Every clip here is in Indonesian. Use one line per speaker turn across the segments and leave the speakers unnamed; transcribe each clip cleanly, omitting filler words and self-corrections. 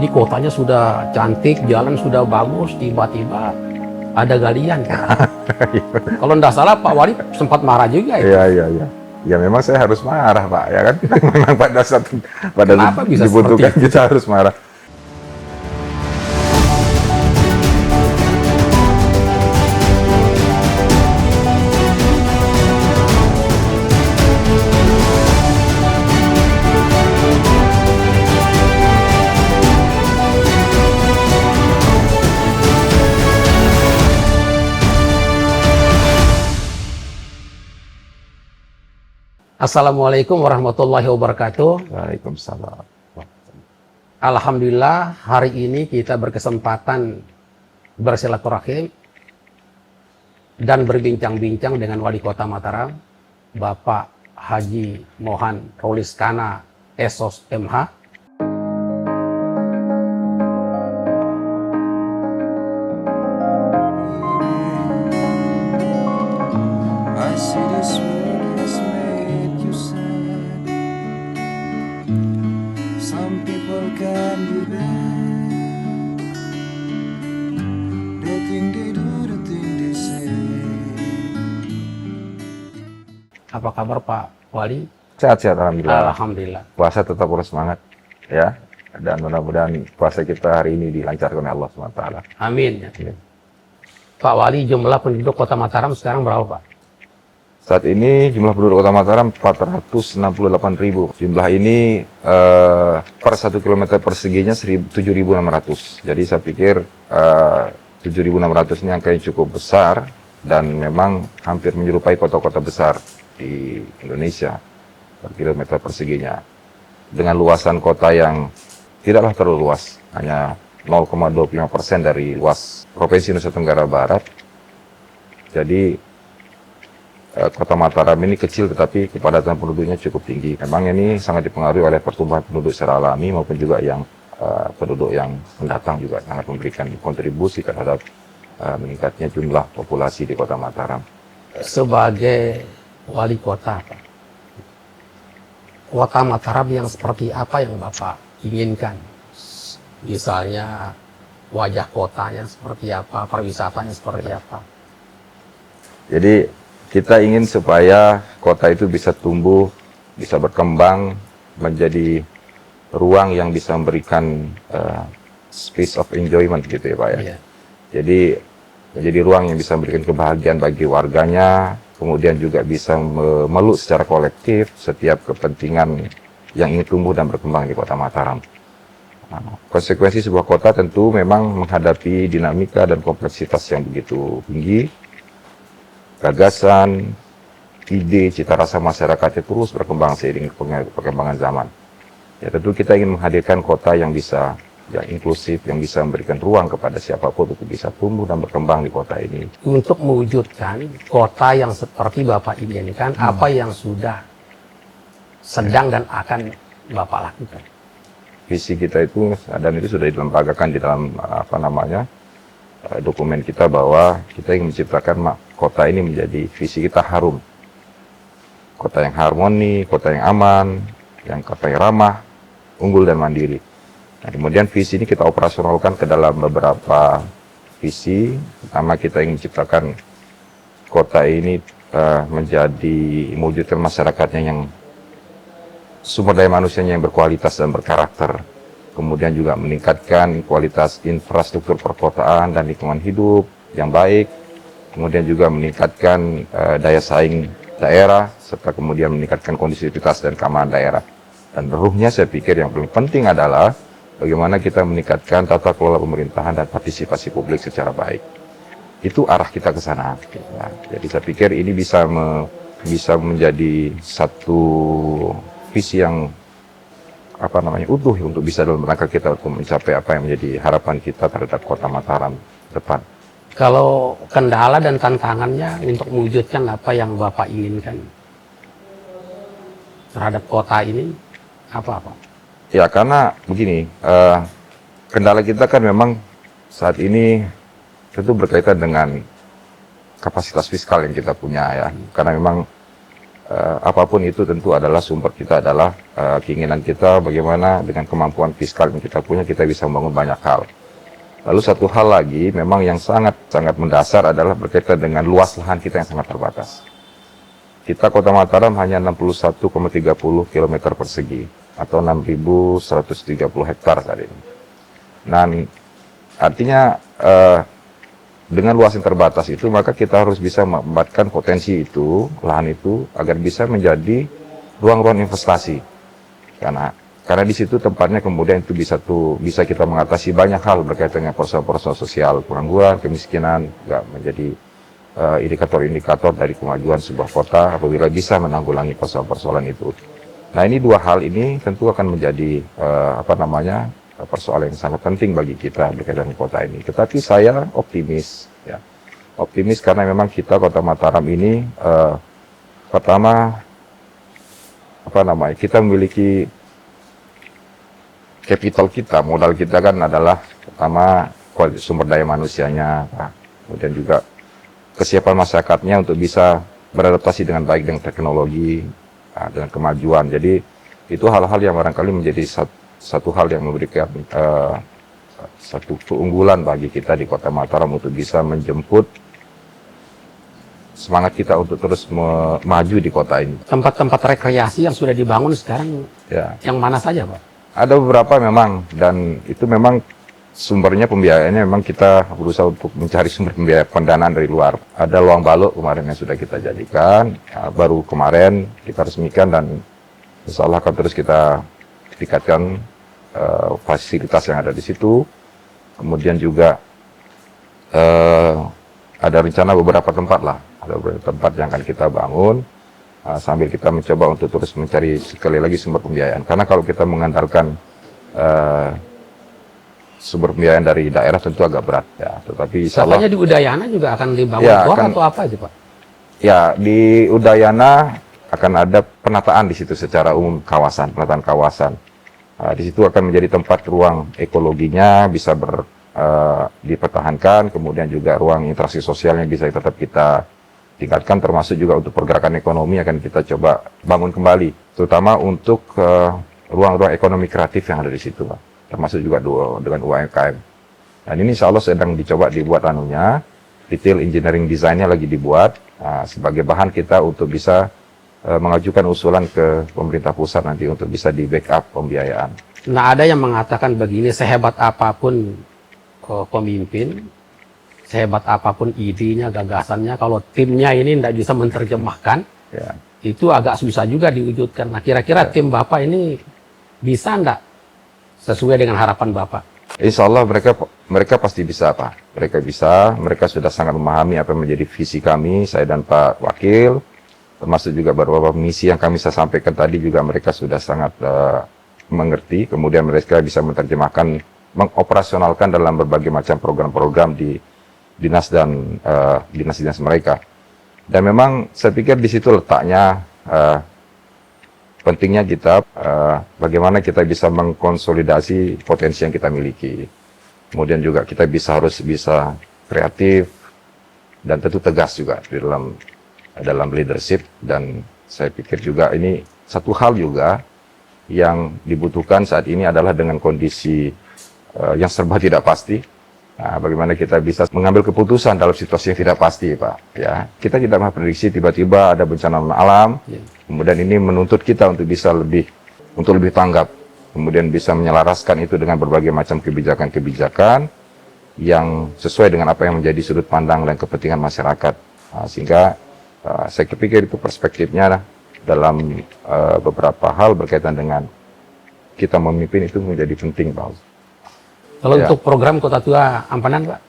Jadi kotanya sudah cantik, jalan sudah bagus, tiba-tiba ada galian kan. Kalau nggak salah Pak Wali sempat marah juga itu.
Iya. Ya memang saya harus marah Pak, ya kan? Memang pada
Kenapa bisa
dibutuhkan
seperti itu?
kita harus marah.
Assalamualaikum warahmatullahi wabarakatuh.
Waalaikumsalam.
Alhamdulillah hari ini kita berkesempatan bersilaturahim dan berbincang-bincang dengan Wali Kota Mataram, Bapak Haji Mohan Roliskana Esos MH.
I see this world has made you sad. Some people can be bad. They think they do the thing they say.
Apa kabar Pak Wali?
Sehat-sehat alhamdulillah.
Alhamdulillah.
Puasa tetap harus semangat, ya. Dan mudah-mudahan puasa kita hari ini dilancarkan oleh Allah SWT.
Amin.
Ya.
Pak Wali, jumlah penduduk Kota Mataram sekarang berapa Pak?
Saat ini jumlah penduduk Kota Mataram 468.000. Jumlah ini per 1 km perseginya 7.600. Jadi saya pikir 7.600 ini angka yang cukup besar dan memang hampir menyerupai kota-kota besar di Indonesia per kilometer perseginya. Dengan luasan kota yang tidaklah terlalu luas, hanya 0,25% dari luas Provinsi Nusa Tenggara Barat. Jadi Kota Mataram ini kecil tetapi kepadatan penduduknya cukup tinggi. Memang ini sangat dipengaruhi oleh pertumbuhan penduduk secara alami maupun juga yang penduduk yang mendatang juga sangat memberikan kontribusi terhadap meningkatnya jumlah populasi di Kota Mataram.
Sebagai wali kota, Pak, Kota Mataram yang seperti apa yang Bapak inginkan? Misalnya wajah kotanya seperti apa, pariwisatanya seperti apa?
Jadi kita ingin supaya kota itu bisa tumbuh, bisa berkembang, menjadi ruang yang bisa memberikan space of enjoyment gitu ya Pak ya.
Iya.
Jadi menjadi ruang yang bisa memberikan kebahagiaan bagi warganya, kemudian juga bisa memeluk secara kolektif setiap kepentingan yang ingin tumbuh dan berkembang di Kota Mataram. Konsekuensi sebuah kota tentu memang menghadapi dinamika dan kompleksitas yang begitu tinggi. Gagasan, ide, cita rasa masyarakatnya terus berkembang seiring perkembangan zaman. Ya tentu kita ingin menghadirkan kota yang bisa, yang inklusif, yang bisa memberikan ruang kepada siapapun untuk bisa tumbuh dan berkembang di kota ini.
Untuk mewujudkan kota yang seperti Bapak inginkan, apa yang sudah, sedang dan akan Bapak lakukan?
Visi kita itu, dan itu sudah dilembagakan di dalam dokumen kita bahwa kita ingin menciptakan kota ini menjadi visi kita harum. Kota yang harmoni, kota yang aman, kota yang ramah, unggul dan mandiri. Nah, kemudian visi ini kita operasionalkan ke dalam beberapa visi. Pertama kita ingin menciptakan kota ini mewujudkan masyarakatnya yang sumber daya manusianya yang berkualitas dan berkarakter. Kemudian juga meningkatkan kualitas infrastruktur perkotaan dan lingkungan hidup yang baik. Kemudian juga meningkatkan daya saing daerah, serta kemudian meningkatkan kondusivitas dan keamanan daerah. Dan ruhnya saya pikir yang paling penting adalah bagaimana kita meningkatkan tata kelola pemerintahan dan partisipasi publik secara baik. Itu arah kita ke sana. Nah, jadi saya pikir ini bisa menjadi satu visi yang utuh untuk bisa dalam rangka kita untuk mencapai apa yang menjadi harapan kita terhadap Kota Mataram depan.
Kalau kendala dan tantangannya untuk mewujudkan apa yang Bapak inginkan terhadap kota ini, apa Pak?
Ya karena begini, kendala kita kan memang saat ini tentu berkaitan dengan kapasitas fiskal yang kita punya ya. Karena memang apapun itu tentu adalah sumber kita adalah keinginan kita bagaimana dengan kemampuan fiskal yang kita punya kita bisa membangun banyak hal. Lalu satu hal lagi memang yang sangat mendasar adalah berkaitan dengan luas lahan kita yang sangat terbatas. Kita Kota Mataram hanya 61,30 km persegi atau 6.130 hektar saat ini. Dan artinya dengan luas yang terbatas itu maka kita harus bisa memanfaatkan potensi itu, lahan itu agar bisa menjadi ruang-ruang investasi. Karena di situ tempatnya kemudian itu bisa kita mengatasi banyak hal berkaitan dengan persoalan-persoalan sosial, pengangguran, kemiskinan, juga menjadi indikator-indikator dari kemajuan sebuah kota apabila bisa menanggulangi persoalan-persoalan itu. Nah, ini dua hal ini tentu akan menjadi persoalan yang sangat penting bagi kita berkaitan dengan kota ini. Tetapi saya optimis, ya, optimis karena memang kita Kota Mataram ini pertama kita memiliki capital kita, modal kita kan adalah pertama sumber daya manusianya, kemudian juga kesiapan masyarakatnya untuk bisa beradaptasi dengan baik dengan teknologi, dengan kemajuan. Jadi itu hal-hal yang barangkali menjadi satu hal yang memberikan satu keunggulan bagi kita di Kota Mataram untuk bisa menjemput semangat kita untuk terus maju di kota ini.
Tempat-tempat rekreasi yang sudah dibangun sekarang,
Ya.
yang mana saja, Pak?
Ada beberapa memang, dan itu memang sumbernya pembiayaannya memang kita berusaha untuk mencari sumber pembiayaan pendanaan dari luar. Ada Luang Balok kemarin yang sudah kita jadikan, baru kemarin kita resmikan dan insya Allah akan terus kita tingkatkan fasilitas yang ada di situ. Kemudian juga ada rencana beberapa tempat lah, ada beberapa tempat yang akan kita bangun. Sambil kita mencoba untuk terus mencari sekali lagi sumber pembiayaan. Karena kalau kita mengandalkan sumber pembiayaan dari daerah tentu agak berat, ya. Tetapi
Katanya di Udayana juga akan dibangun
ya,
gor atau apa aja, Pak?
Ya, di Udayana akan ada penataan di situ secara umum penataan kawasan. Di situ akan menjadi tempat ruang ekologinya bisa dipertahankan, kemudian juga ruang interaksi sosialnya bisa tetap kita tingkatkan, termasuk juga untuk pergerakan ekonomi akan kita coba bangun kembali, terutama untuk ruang-ruang ekonomi kreatif yang ada di situ, Pak. Termasuk juga dengan UMKM. Dan ini insya Allah sedang dibuat detail engineering design-nya lagi dibuat sebagai bahan kita untuk bisa mengajukan usulan ke pemerintah pusat nanti untuk bisa di backup pembiayaan.
Nah, ada yang mengatakan begini, sehebat apapun pemimpin, sehebat apapun idenya, gagasannya, kalau timnya ini tidak bisa menerjemahkan,
Ya.
itu agak susah juga diwujudkan. Nah, kira-kira tim Bapak ini bisa enggak sesuai dengan harapan Bapak?
Insya Allah mereka pasti bisa, Pak. Mereka sudah sangat memahami apa yang menjadi visi kami, saya dan Pak Wakil, termasuk juga beberapa misi yang kami saya sampaikan tadi juga mereka sudah sangat mengerti, kemudian mereka bisa menerjemahkan, mengoperasionalkan dalam berbagai macam program-program di dinas-dinas mereka. Dan memang saya pikir di situ letaknya pentingnya kita bagaimana kita bisa mengkonsolidasi potensi yang kita miliki. Kemudian juga kita harus bisa kreatif dan tentu tegas juga di dalam leadership, dan saya pikir juga ini satu hal juga yang dibutuhkan saat ini adalah dengan kondisi yang serba tidak pasti. Nah, bagaimana kita bisa mengambil keputusan dalam situasi yang tidak pasti, Pak. Ya, kita tidak memprediksi tiba-tiba ada bencana alam. Ya. Kemudian ini menuntut kita untuk bisa lebih tanggap, kemudian bisa menyelaraskan itu dengan berbagai macam kebijakan-kebijakan yang sesuai dengan apa yang menjadi sudut pandang dan kepentingan masyarakat. Nah, sehingga saya pikir itu perspektifnya dalam beberapa hal berkaitan dengan kita memimpin itu menjadi penting, Pak.
Kalau untuk program Kota Tua Ampanan, Pak?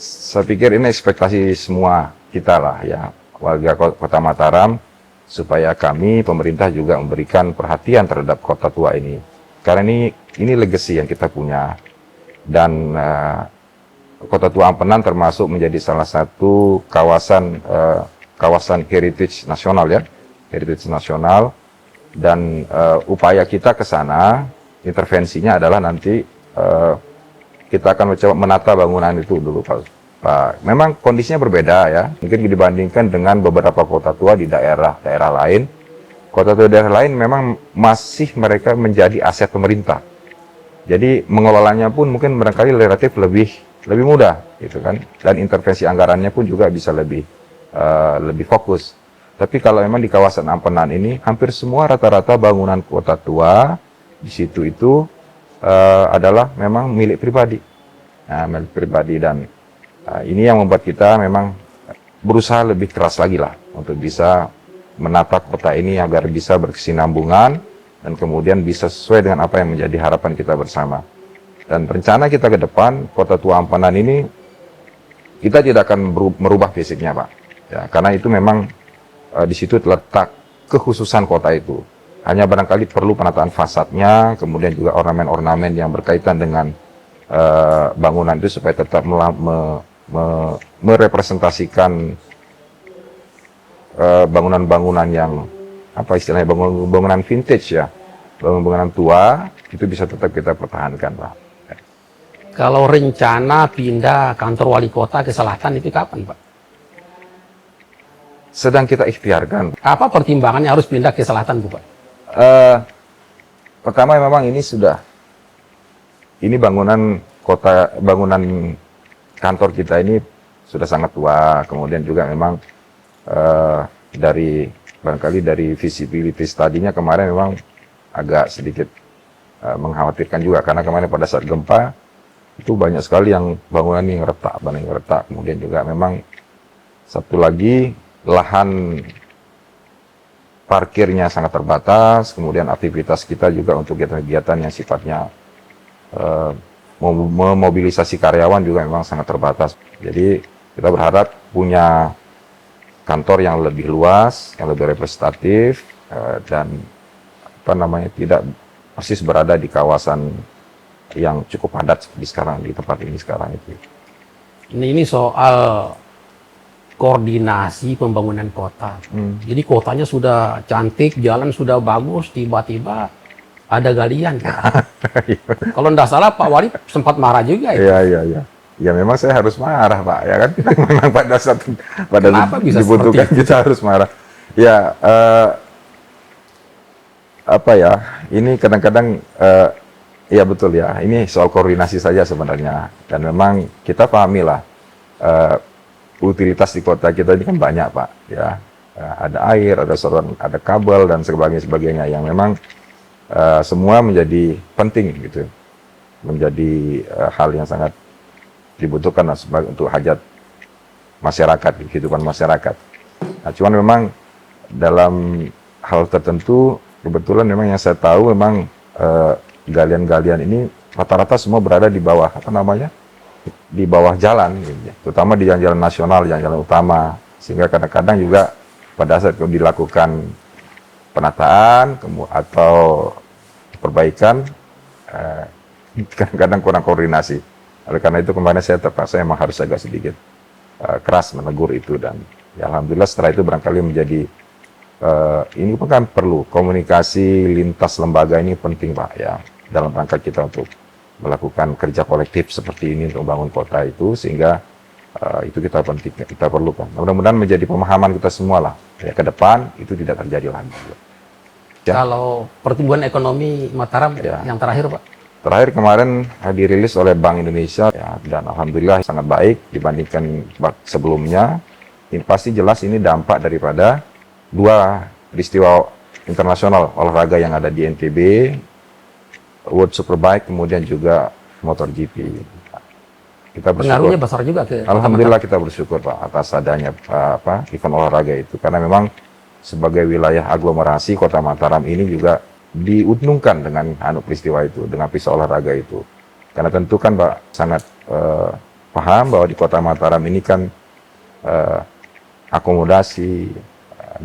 Saya pikir ini ekspektasi semua kita lah, ya, warga Kota Mataram, supaya kami, pemerintah juga memberikan perhatian terhadap Kota Tua ini. Karena ini legacy yang kita punya. Dan Kota Tua Ampanan termasuk menjadi salah satu kawasan heritage nasional, ya, heritage nasional. Dan upaya kita ke sana, intervensinya adalah nanti kita akan mencoba menata bangunan itu dulu, Pak. Memang kondisinya berbeda, ya. Mungkin dibandingkan dengan beberapa kota tua di daerah lain. kota atau daerah lain memang masih mereka menjadi aset pemerintah. Jadi mengelolanya pun mungkin barangkali relatif lebih mudah, gitu kan. Dan intervensi anggarannya pun juga bisa lebih fokus. Tapi kalau memang di kawasan Ampenan ini hampir semua rata-rata bangunan kota tua di situ itu adalah memang milik pribadi. Nah, milik pribadi, dan ini yang membuat kita memang berusaha lebih keras lagi lah untuk bisa menata kota ini agar bisa berkesinambungan dan kemudian bisa sesuai dengan apa yang menjadi harapan kita bersama. Dan rencana kita ke depan, Kota Tua Ampenan ini kita tidak akan merubah fisiknya, Pak. Ya, karena itu memang di situ terletak kekhususan kota itu. Hanya barangkali perlu penataan fasadnya, kemudian juga ornamen-ornamen yang berkaitan dengan bangunan itu supaya tetap merepresentasikan bangunan-bangunan yang apa istilahnya, bangunan vintage ya, bangunan tua itu bisa tetap kita pertahankan, Pak.
Kalau rencana pindah kantor wali kota ke selatan itu kapan, Pak?
Sedang kita ikhtiarkan.
Apa pertimbangannya harus pindah ke selatan, Bu, Pak?
Pertama memang ini bangunan kantor kita ini sudah sangat tua, kemudian juga memang barangkali dari visibility study-nya kemarin memang agak sedikit mengkhawatirkan juga, karena kemarin pada saat gempa itu banyak sekali yang bangunan yang retak, kemudian juga memang satu lagi lahan parkirnya sangat terbatas, kemudian aktivitas kita juga untuk kegiatan yang sifatnya memobilisasi karyawan juga memang sangat terbatas. Jadi kita berharap punya kantor yang lebih luas, yang lebih representatif, dan tidak persis berada di kawasan yang cukup padat di tempat ini sekarang itu.
Ini soal koordinasi pembangunan kota. Jadi kotanya sudah cantik, jalan sudah bagus, tiba-tiba ada galian. Kalau tidak salah Pak Wali sempat marah juga.
Iya. Ya memang saya harus marah, Pak, ya kan? Memang pada saat
bisa
dibutuhkan kita harus marah. Ya, ini kadang-kadang ya betul ya, ini soal koordinasi saja sebenarnya. Dan memang kita pahamilah utilitas di kota kita ini kan banyak, Pak, ya. Ada air, ada saluran, ada kabel dan sebagainya yang memang semua menjadi penting gitu. Menjadi hal yang sangat dibutuhkan untuk hajat masyarakat, kehidupan masyarakat. Nah, cuman memang dalam hal tertentu kebetulan memang yang saya tahu memang galian-galian ini rata-rata semua berada di bawah di bawah jalan, gitu. Terutama di jalan-jalan nasional, jalan-jalan utama, sehingga kadang-kadang juga pada saat dilakukan penataan atau perbaikan kadang-kadang kurang koordinasi. Oleh karena itu kemarin saya terpaksa emang harus agak sedikit keras menegur itu, dan ya alhamdulillah setelah itu barangkali menjadi ini kan perlu komunikasi lintas lembaga, ini penting, Pak, ya, dalam rangka kita untuk melakukan kerja kolektif seperti ini untuk membangun kota itu, sehingga itu kita perlukan. Mudah-mudahan menjadi pemahaman kita semua lah ya, ke depan itu tidak terjadi lagi. Ya.
Kalau pertumbuhan ekonomi Mataram yang terakhir, Pak?
Terakhir kemarin dirilis oleh Bank Indonesia, ya, dan alhamdulillah sangat baik dibandingkan sebelumnya. Ini pasti jelas ini dampak daripada dua peristiwa internasional olahraga yang ada di NTB, World Superbike, kemudian juga MotoGP. Kita bersyukur.
Pengaruhnya besar juga ke.
Alhamdulillah kita bersyukur, Pak, atas adanya event olahraga itu, karena memang sebagai wilayah aglomerasi Kota Mataram ini juga diuntungkan dengan peristiwa itu, dengan peristiwa olahraga itu. Karena tentu kan, Pak, sangat paham bahwa di Kota Mataram ini kan akomodasi,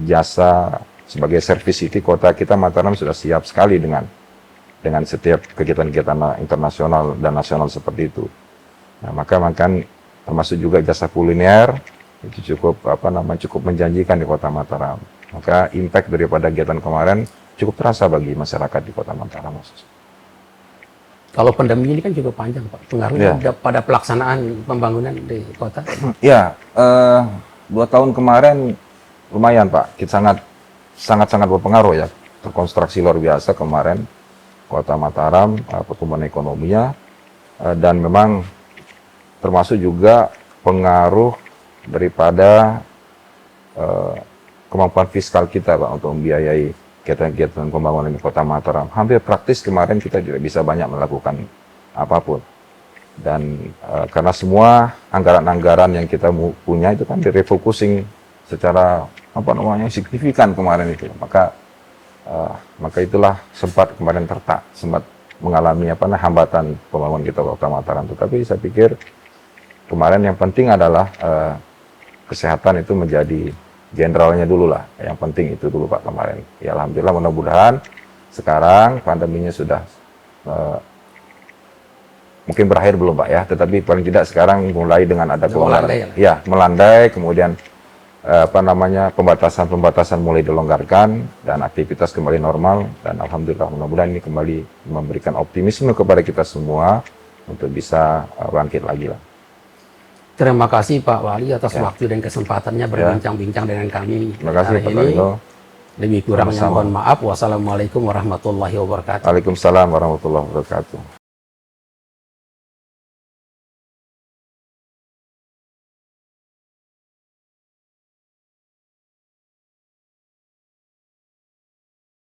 jasa sebagai service city, kota kita Mataram sudah siap sekali dengan setiap kegiatan-kegiatan internasional dan nasional seperti itu. Nah, maka termasuk juga jasa kuliner itu cukup menjanjikan di Kota Mataram. Maka impact daripada kegiatan kemarin cukup terasa bagi masyarakat di Kota Mataram.
Kalau pandemi ini kan juga panjang, Pak, pengaruhnya pada pelaksanaan pembangunan di kota.
Ya, 2 tahun kemarin lumayan, Pak, kita sangat sangat-sangat berpengaruh ya. Terkonstruksi luar biasa kemarin Kota Mataram, pertumbuhan ekonominya, dan memang termasuk juga pengaruh daripada kemampuan fiskal kita Pak untuk membiayai kegiatan pembangunan di Kota Mataram. Hampir praktis kemarin kita tidak bisa banyak melakukan apapun. Dan karena semua anggaran-anggaran yang kita punya itu kan direfocusing secara signifikan kemarin itu. Maka itulah sempat kemarin sempat mengalami hambatan pembangunan kita Kota Mataram. Tetapi saya pikir kemarin yang penting adalah kesehatan itu menjadi generalnya dulu lah. Yang penting itu dulu Pak kemarin. Ya alhamdulillah, mudah-mudahan sekarang pandeminya sudah mungkin berakhir belum Pak ya, tetapi paling tidak sekarang mulai dengan ada kelonggaran. Melandai, kemudian pembatasan mulai dilonggarkan dan aktivitas kembali normal, dan alhamdulillah mudah-mudahan ini kembali memberikan optimisme kepada kita semua untuk bisa bangkit lagi lah.
Terima kasih Pak Wali atas waktu dan kesempatannya berbincang-bincang dengan kami.
Terima kasih Pak Rino.
Lebih kurangnya mohon maaf. Wassalamualaikum warahmatullahi wabarakatuh.
Waalaikumsalam warahmatullahi wabarakatuh.